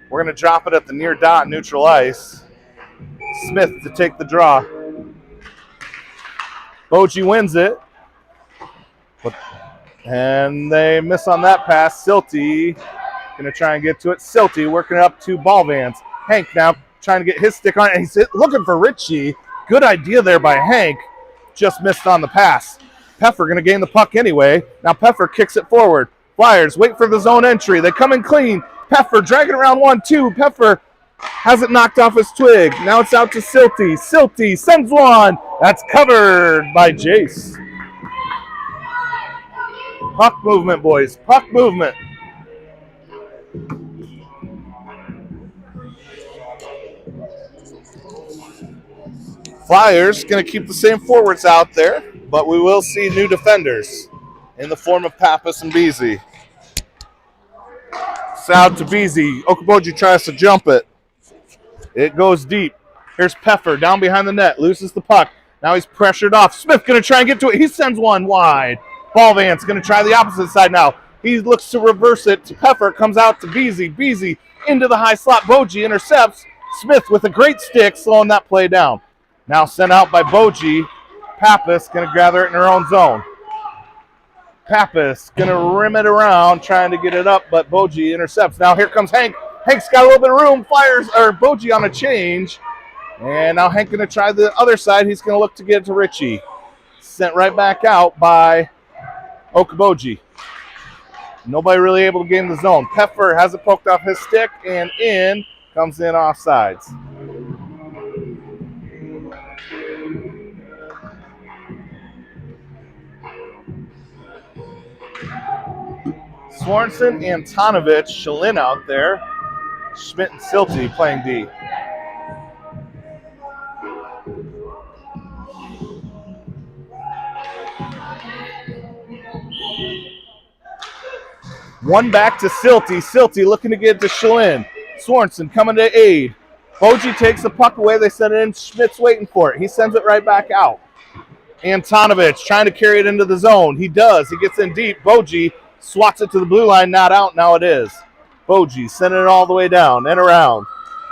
We're going to drop it at the near dot, neutral ice. Smith to take the draw. Boji wins it. And they miss on that pass. Silty going to try and get to it. Silty working it up to Ballvance. Hank now trying to get his stick on it. He's looking for Ritchie. Good idea there by Hank. Just missed on the pass. Peffer going to gain the puck anyway. Now Peffer kicks it forward. Flyers wait for the zone entry. They come in clean. Peffer dragging around 1-2. Peffer has it knocked off his twig. Now it's out to Silty. Silty sends one. That's covered by Jace. Puck movement, boys. Puck movement. Flyers going to keep the same forwards out there, but we will see new defenders in the form of Pappas and Beasy. It's out to Beasy. Okoboji tries to jump it. It goes deep. Here's Peffer down behind the net. Loses the puck. Now he's pressured off. Smith going to try and get to it. He sends one wide. Ballvance going to try the opposite side now. He looks to reverse it to Peffer. Comes out to Beasy. Beasy into the high slot. Boji intercepts. Smith with a great stick, slowing that play down. Now sent out by Boji. Pappas going to gather it in her own zone. Pappas going to rim it around, trying to get it up, but Boji intercepts. Now here comes Hank. Hank's got a little bit of room. Flyers or Boji on a change. And now Hank going to try the other side. He's going to look to get it to Ritchie. Sent right back out by Okoboji. Nobody really able to gain the zone. Peffer has it poked off his stick, and in comes in offsides. Swanson, Antonovich, Shalin out there. Schmidt and Silty playing D. One back to Silty. Silty looking to get it to Shalin. Swanson coming to aid. Boji takes the puck away. They send it in. Schmidt's waiting for it. He sends it right back out. Antonovich trying to carry it into the zone. He does. He gets in deep. Boji swats it to the blue line. Not out. Now it is. Boji sending it all the way down and around.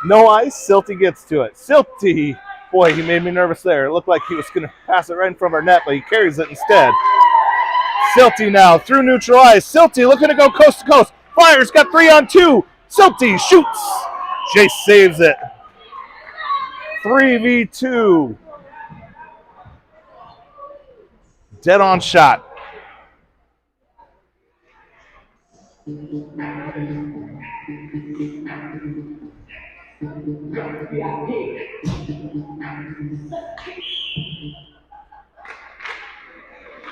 No ice. Silty gets to it. Silty. Boy, he made me nervous there. It looked like he was going to pass it right in front of our net, but he carries it instead. Silty now through neutral ice. Silty looking to go coast to coast. Flyers got 3-on-2. Silty shoots. Jace saves it. 3v2. Dead on shot.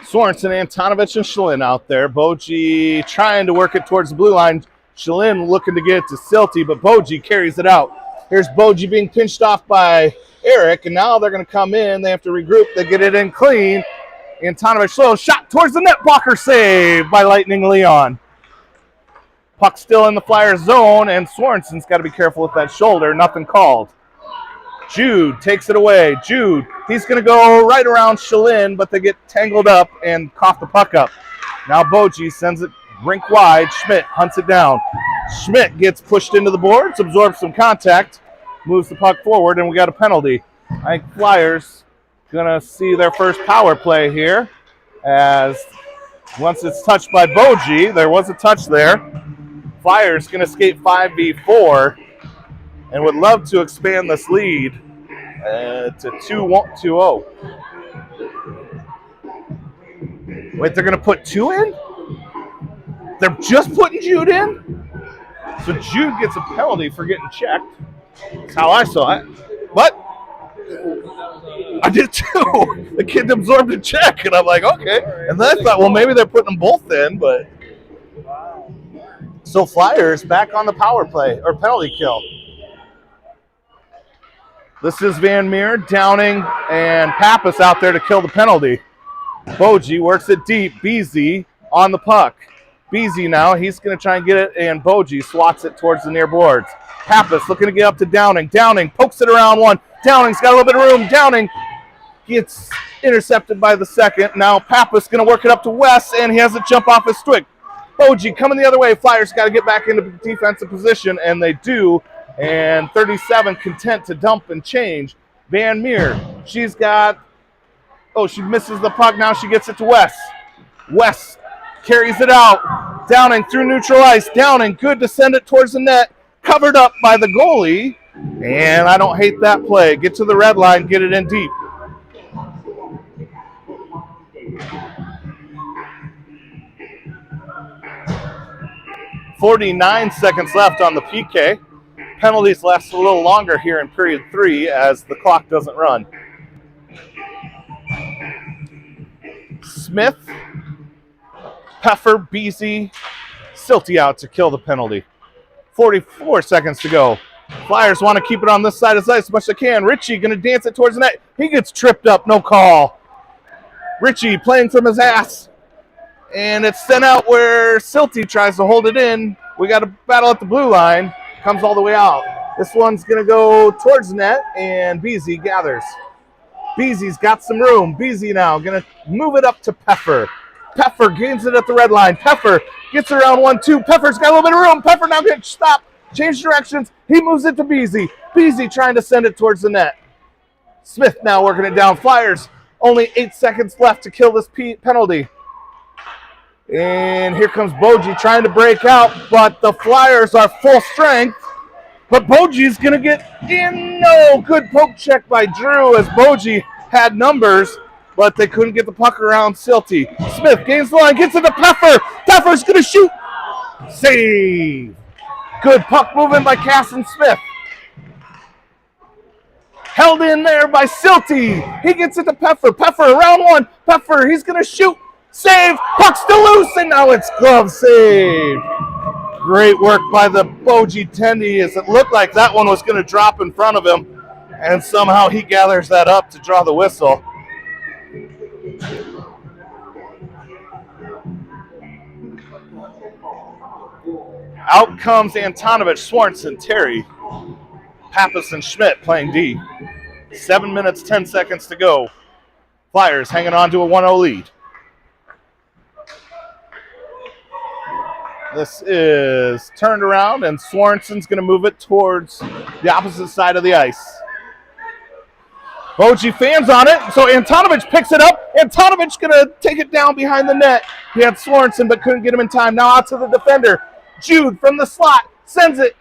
Sorensen, Antonovich, and Shalin out there. Boji trying to work it towards the blue line. Shalin looking to get it to Silty, but Boji carries it out. Here's Boji being pinched off by Eric, and now they're going to come in. They have to regroup. They get it in clean. Antonovich slow shot towards the net. Blocker save by Lightning Leon. Puck still in the Flyers zone, and Swanson's got to be careful with that shoulder. Nothing called. Jude takes it away. Jude, he's going to go right around Shalin, but they get tangled up and cough the puck up. Now Boji sends it rink wide. Schmidt hunts it down. Schmidt gets pushed into the boards, absorbs some contact, moves the puck forward, and we got a penalty. I think Flyers going to see their first power play here, as once it's touched by Boji, there was a touch there. Flyers going to skate 5v4 and would love to expand this lead to 2-0. Wait, they're going to put 2 in? They're just putting Jude in? So Jude gets a penalty for getting checked. That's how I saw it. But I did too. The kid absorbed a check, and I'm like, okay. And then I thought, well, maybe they're putting them both in, but. So Flyers back on the power play, or penalty kill. This is Van Meer, Downing, and Pappas out there to kill the penalty. Boji works it deep. Beasy on the puck. Beasy now, he's going to try and get it, and Boji swats it towards the near boards. Pappas looking to get up to Downing. Downing pokes it around one. Downing's got a little bit of room. Downing gets intercepted by the second. Now Pappas going to work it up to Wes, and he has to jump off his stick. Boji coming the other way. Flyers got to get back into defensive position, and they do. And 37 content to dump and change. Van Meer, she's got, she misses the puck. Now she gets it to Wes. Wes carries it out. Downing through neutral ice. Downing good to send it towards the net. Covered up by the goalie. And I don't hate that play. Get to the red line, get it in deep. .49 seconds left on the PK. Penalties last a little longer here in period 3 as the clock doesn't run. Smith, Peffer, Beasy, Silty out to kill the penalty. 44 seconds to go. Flyers want to keep it on this side of the ice as much as they can. Ritchie going to dance it towards the net. He gets tripped up, no call. Ritchie playing from his ass. And it's sent out where Silty tries to hold it in. We got a battle at the blue line. Comes all the way out. This one's going to go towards the net, and Beasy gathers. Beasy's got some room. Beasy now going to move it up to Peffer. Peffer gains it at the red line. Peffer gets around 1-2. Peffer's got a little bit of room. Peffer now gets stopped. Change directions. He moves it to Beasy. Beasy trying to send it towards the net. Smith now working it down. Flyers, only 8 seconds left to kill this penalty. And here comes Boji trying to break out, but the Flyers are full strength. But Boji's going to get in. No, good poke check by Drew as Boji had numbers. but they couldn't get the puck around Silty. Smith gains the line, gets it to Peffer. Peffer's going to shoot. Save. Good puck movement by Casson Smith. Held in there by Silty. He gets it to Peffer. Peffer around one. Peffer, he's going to shoot. Save. Puck still loose, and now it's glove save. Great work by the Okoboji Tendy, as it looked like that one was going to drop in front of him, and somehow he gathers that up to draw the whistle. Out comes Antonovich, Swanson, Terry, Pappas, and Schmidt playing D. 7 minutes, 10 seconds to go. Flyers hanging on to a 1-0 lead. This is turned around, and Swanson's going to move it towards the opposite side of the ice. Okoboji fans on it, so Antonovich picks it up. Antonovich going to take it down behind the net. He had Swanson, but couldn't get him in time. Now out to the defender. Jude from the slot sends it.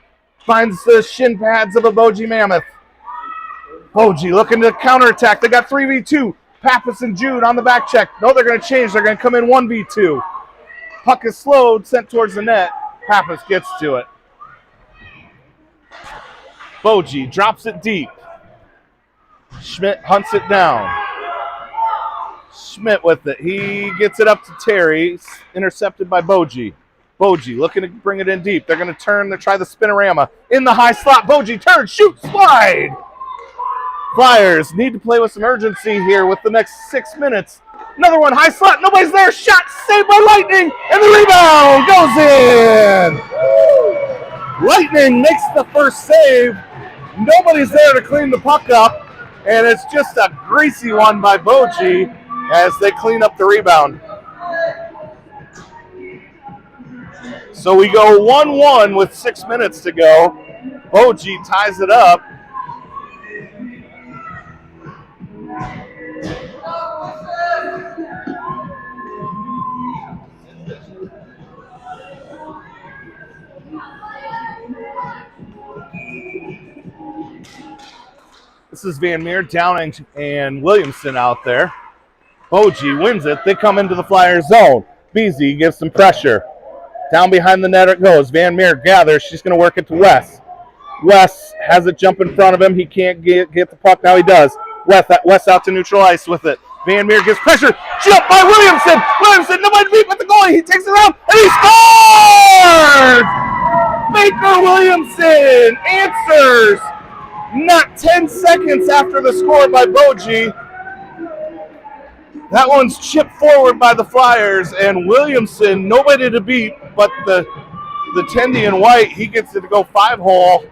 Finds the shin pads of Okoboji Mammoth. Okoboji looking to counterattack. They got 3v2. Pappas and Jude on the back check. No, they're going to change. They're going to come in 1v2. Puck is slowed, sent towards the net. Pappas gets to it. Okoboji drops it deep. Schmidt hunts it down. Schmidt with it. He gets it up to Terry. Intercepted by Okoboji. Okoboji looking to bring it in deep. They're going to turn. They'll try the spinorama. In the high slot. Okoboji turns, shoots, slide. Flyers need to play with some urgency here with the next 6 minutes. Another one, high slot. Nobody's there. Shot saved by Lightning. And the rebound goes in. Lightning makes the first save. Nobody's there to clean the puck up. And it's just a greasy one by Okoboji as they clean up the rebound. So we go 1-1 with 6 minutes to go. Okoboji ties it up. This is Van Meer, Downing, and Williamson out there. Okoboji wins it. They come into the Flyers zone. Beasy gives some pressure. Down behind the net it goes. Van Meer gathers. She's going to work it to Wes. Wes has it jump in front of him. He can't get the puck. Now he does. Wes out to neutral ice with it. Van Meer gets pressure. Jump by Williamson. Williamson, nobody beat but the goalie. He takes it around, and he scores! Baker Williamson answers. Not 10 seconds after the score by Okoboji. That one's chipped forward by the Flyers, and Williamson, nobody to beat but the Tendy in white. He gets it to go 5-hole.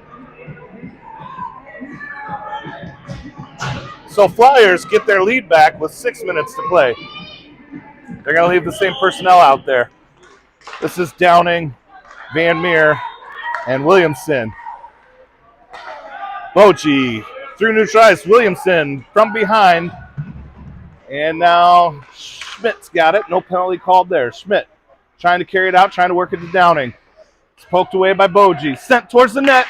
So Flyers get their lead back with 6 minutes to play. They're going to leave the same personnel out there. This is Downing, Van Meer, and Williamson. Okoboji through neutral ice. Williamson from behind. And now Schmidt's got it. No penalty called there. Schmidt trying to carry it out, trying to work it to Downing. It's poked away by Okoboji. Sent towards the net.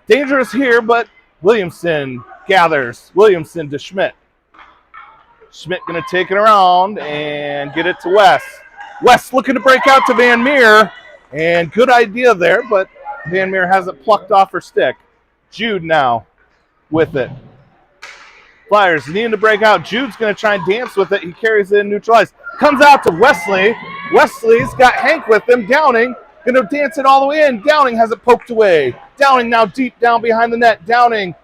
Dangerous here, but Williamson gathers. Williamson to Schmidt. Schmidt going to take it around and get it to Wes. Wes looking to break out to Van Meer. And good idea there, but Van Meer has it plucked off her stick. Jude now with it. Flyers needing to break out. Jude's going to try and dance with it. He carries it in neutral ice. Comes out to Wesley. Wesley's got Hank with him. Downing going to dance it all the way in. Downing has it poked away. Downing now deep down behind the net. Downing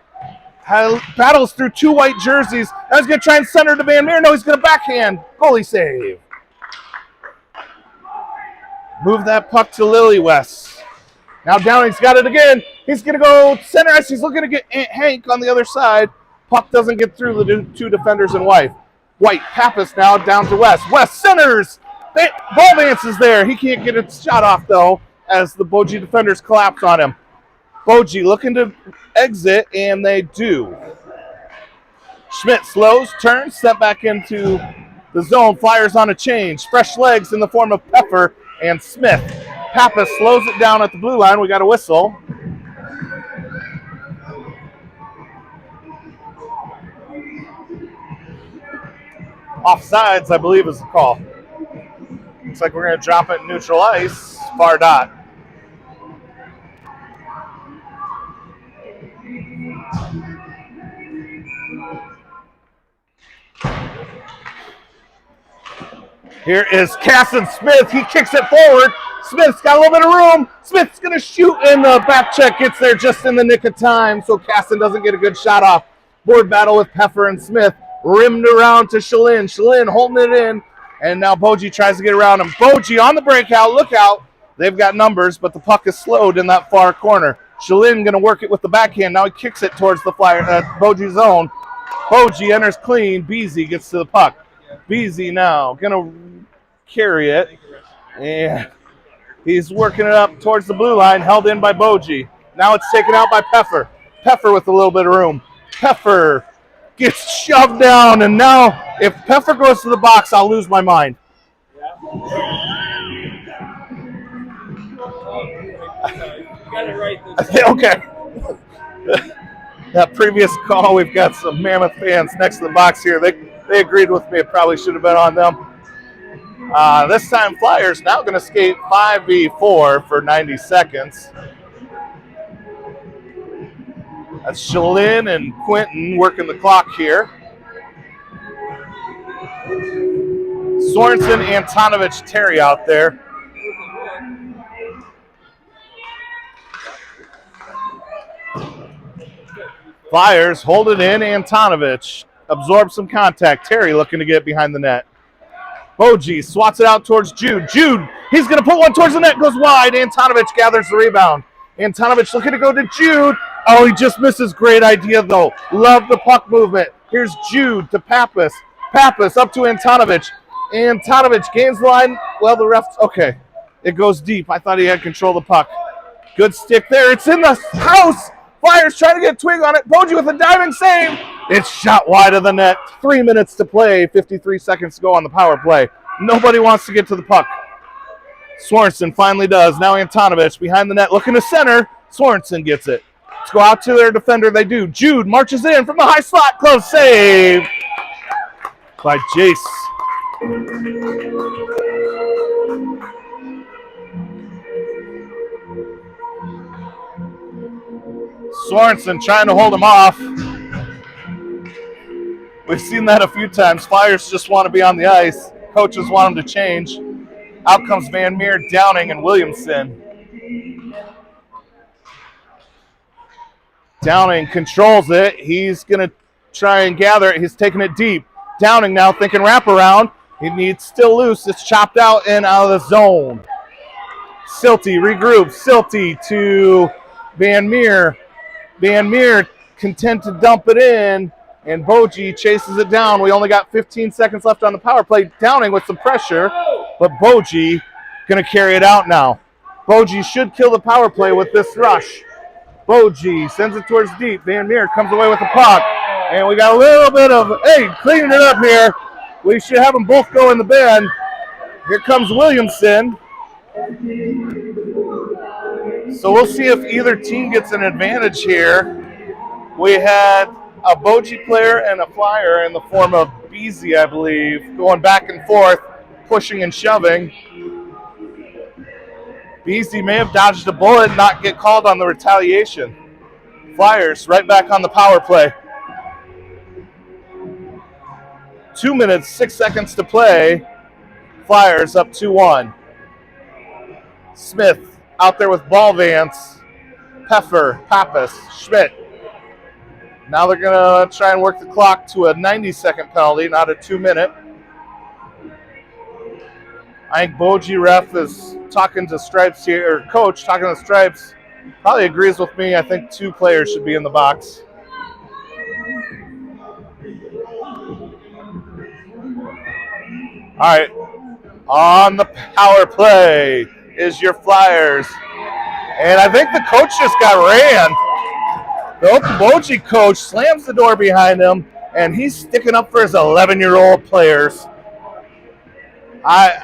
battles through two white jerseys. Now he's going to try and center to Van Meer. No, he's going to backhand. Goalie save. Move that puck to Lily West. Now Downing's got it again. He's going to go center ice. He's looking to get Hank on the other side. Puck doesn't get through the two defenders in white. White, Pappas now down to West. West centers. Ballvance is there. He can't get a shot off, though, as the Okoboji defenders collapse on him. Okoboji looking to exit, and they do. Schmidt slows, turns, step back into the zone. Flyers on a change. Fresh legs in the form of Pepper and Smith. Pappas slows it down at the blue line. We got a whistle. Offsides, I believe, is the call. Looks like we're going to drop it in neutral ice. Far dot. Here is Casson Smith. He kicks it forward. Smith's got a little bit of room. Smith's going to shoot, and the back check gets there just in the nick of time, so Casson doesn't get a good shot off. Board battle with Peffer and Smith. Rimmed around to Shalin. Shalin holding it in, and now Boji tries to get around him. Boji on the breakout. Look out. They've got numbers, but the puck is slowed in that far corner. Shalin going to work it with the backhand. Now he kicks it towards the Boji zone. Boji enters clean. Beasy gets to the puck. Beasy now going to carry it, and he's working it up towards the blue line, held in by Boji. Now it's taken out by Peffer. Peffer with a little bit of room. Peffer gets shoved down, and now if Peffer goes to the box, I'll lose my mind. Okay. That previous call, we've got some Mammoth fans next to the box here. They agreed with me. It probably should have been on them. This time, Flyers now going to skate 5v4 for 90 seconds. That's Shalin and Quentin working the clock here. Sorensen, Antonovich, Terry out there. Flyers hold it in. Antonovich absorbs some contact. Terry looking to get behind the net. Boji swats it out towards Jude. Jude, he's going to put one towards the net, goes wide. Antonovich gathers the rebound. Antonovich looking to go to Jude. Oh, he just misses. Great idea, though. Love the puck movement. Here's Jude to Pappas. Pappas up to Antonovich. Antonovich gains the line. Well, the refs, okay. It goes deep. I thought he had control of the puck. Good stick there. It's in the house. Flyers trying to get a twig on it. Boji with a diving save. It's shot wide of the net. 3 minutes to play. 53 seconds to go on the power play. Nobody wants to get to the puck. Sorensen finally does. Now Antonovich behind the net looking to center. Sorensen gets it. Let's go out to their defender. They do. Jude marches in from the high slot. Close save by Jace. Sorensen trying to hold him off. We've seen that a few times. Flyers just want to be on the ice. Coaches want them to change. Out comes Van Meer, Downing, and Williamson. Downing controls it. He's going to try and gather it. He's taking it deep. Downing now thinking wraparound. He needs still loose. It's chopped out and out of the zone. Silty regroups. Silty to Van Meer. Van Meer content to dump it in, and Boji chases it down. We only got 15 seconds left on the power play. Downing with some pressure, but Boji going to carry it out now. Boji should kill the power play with this rush. Boji sends it towards deep. Van Meer comes away with the puck, and we got a little bit of, hey, cleaning it up here. We should have them both go in the bin. Here comes Williamson. So we'll see if either team gets an advantage here. We had a Boji player and a Flyer in the form of Beasy, I believe, going back and forth, pushing and shoving. Beasy may have dodged a bullet and not get called on the retaliation. Flyers right back on the power play. 2 minutes, 6 seconds to play. Flyers up 2-1. Smith out there with ball Vance, Peffer, Pappas, Schmidt. Now they're going to try and work the clock to a 90-second penalty, not a 2-minute. I think Boji ref is talking to Stripes here, or coach talking to Stripes. Probably agrees with me. I think 2 players should be in the box. All right, on the power play is your Flyers. And I think the coach just got ran. The Okoboji coach slams the door behind him, and he's sticking up for his 11-year-old players. I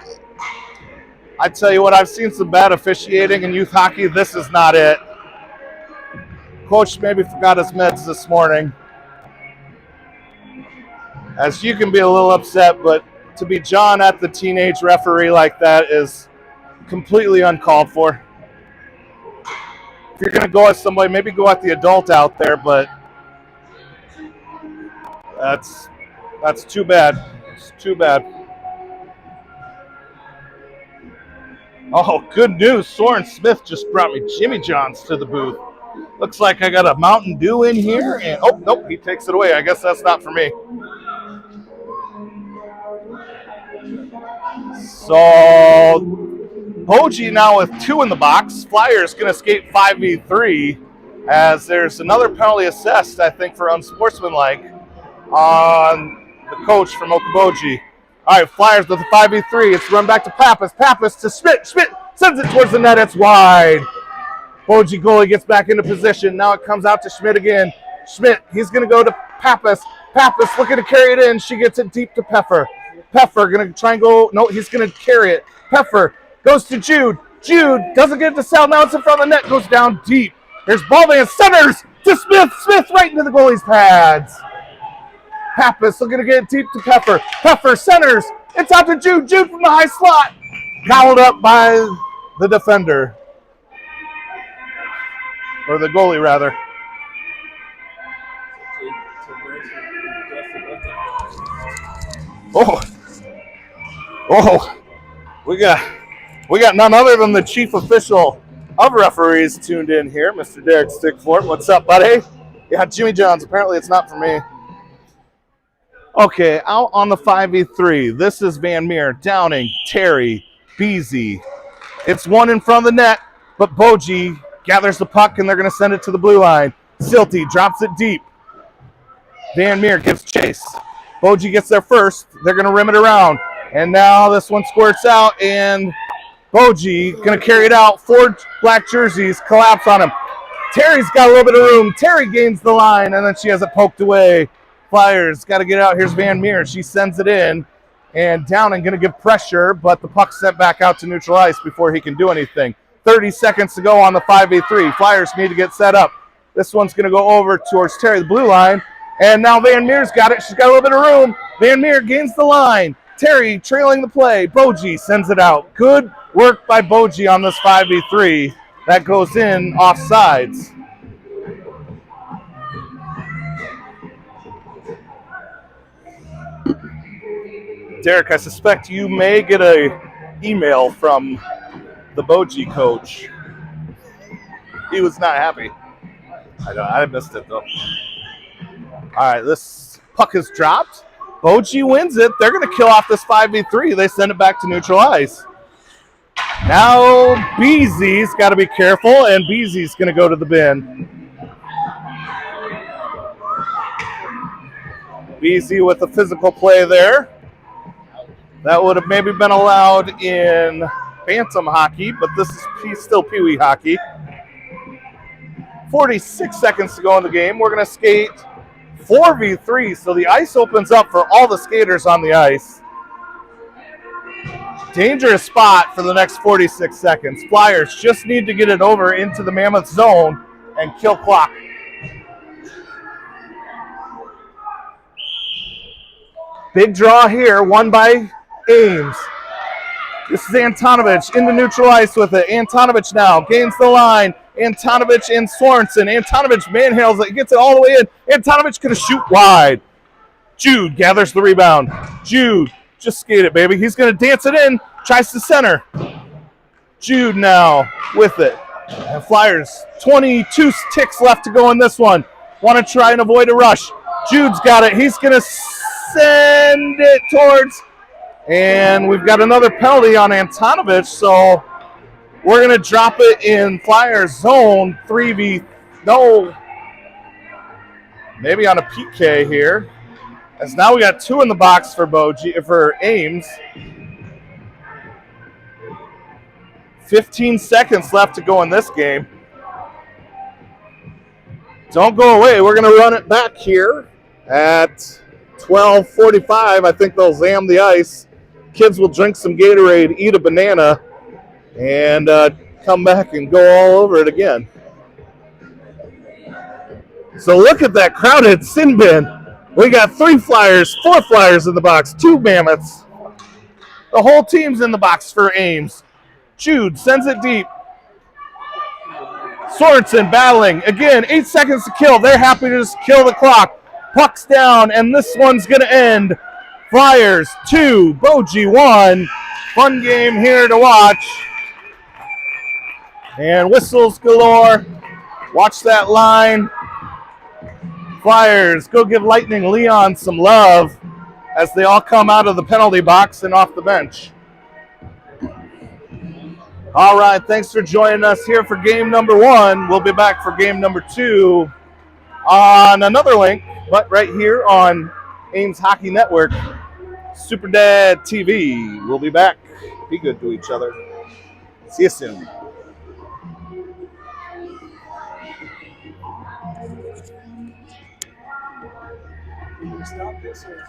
tell you what, I've seen some bad officiating in youth hockey. This is not it. Coach maybe forgot his meds this morning. As you can be a little upset, but to be John at the teenage referee like that is completely uncalled for. If you're going to go at somebody, maybe go at the adult out there, but that's too bad. It's too bad. Oh, good news. Soren Smith just brought me Jimmy John's to the booth. Looks like I got a Mountain Dew in here. And oh, nope, he takes it away. I guess that's not for me. So, Boji now with 2 in the box. Flyers going to skate 5v3 as there's another penalty assessed, I think, for unsportsmanlike on the coach from Okoboji. All right, Flyers with the 5v3. It's run back to Pappas. Pappas to Schmidt. Schmidt sends it towards the net. It's wide. Boji goalie gets back into position. Now it comes out to Schmidt again. Schmidt, he's going to go to Pappas. Pappas looking to carry it in. She gets it deep to Peffer. Peffer going to try and go. No, he's going to carry it. Peffer goes to Jude. Jude doesn't get it to Sal. Now it's in front of the net. Goes down deep. There's Ballman. Centers to Smith. Smith right into the goalie's pads. Pappas looking to get it deep to Peffer. Peffer centers. It's out to Jude. Jude from the high slot. Fouled up by the defender. Or the goalie, rather. Oh, we got none other than the chief official of referees tuned in here, Mr. Derek Stickfort. What's up, buddy? Yeah, Jimmy John's. Apparently, it's not for me. Okay, out on the 5v3. This is Van Meer, Downing, Terry, Beasy. It's one in front of the net, but Boji gathers the puck, and they're going to send it to the blue line. Silty drops it deep. Van Meer gives chase. Boji gets there first. They're going to rim it around. And now this one squirts out, and Boji going to carry it out. 4 black jerseys collapse on him. Terry's got a little bit of room. Terry gains the line, and then she has it poked away. Flyers got to get out. Here's Van Meer. She sends it in, and Downing going to give pressure, but the puck's sent back out to neutral ice before he can do anything. 30 seconds to go on the 5v3. Flyers need to get set up. This one's going to go over towards Terry, the blue line, and now Van Meer's got it. She's got a little bit of room. Van Meer gains the line. Terry trailing the play. Boji sends it out. Good work by Boji on this 5v3. That goes in offsides. Derek, I suspect you may get an email from the Boji coach. He was not happy. I missed it, though. All right, this puck is dropped. Boji wins it. They're going to kill off this 5v3. They send it back to neutral ice. Now Beasy's got to be careful, and Beasy's going to go to the bin. Beasy with the physical play there. That would have maybe been allowed in Bantam hockey, but this is still Pee-wee hockey. 46 seconds to go in the game. We're going to skate 4v3, so the ice opens up for all the skaters on the ice. Dangerous spot for the next 46 seconds. Flyers just need to get it over into the Mammoth zone and kill clock. Big draw here, won by Ames. This is Antonovich into neutral ice with it. Antonovich now gains the line. Antonovich and Sorensen. Antonovich manhandles it, gets it all the way in. Antonovich going to shoot wide. Jude gathers the rebound. Jude, just skate it, baby. He's going to dance it in, tries to center. Jude now with it. And Flyers, 22 ticks left to go in this one. Want to try and avoid a rush. Jude's got it. He's going to send it towards, and we've got another penalty on Antonovich, so we're going to drop it in Flyers zone 3v, no, maybe on a PK here, as now we got 2 in the box for Ames. 15 seconds left to go in this game. Don't go away. We're going to run it back here at 12:45. I think they'll zam the ice. Kids will drink some Gatorade, eat a banana, and come back and go all over it again. So look at that crowded sin bin. We got 3 Flyers, 4 Flyers in the box, 2 Mammoths. The whole team's in the box for Ames. Jude sends it deep. Sorensen battling. Again, 8 seconds to kill. They're happy to just kill the clock. Puck's down, and this one's going to end. Flyers 2, Boji 1. Fun game here to watch. And whistles galore. Watch that line. Flyers, go give Lightning Leon some love as they all come out of the penalty box and off the bench. All right, thanks for joining us here for game number 1. We'll be back for game number 2 on another link, but right here on Ames Hockey Network, SuperDad TV. We'll be back. Be good to each other. See you soon. Stop this or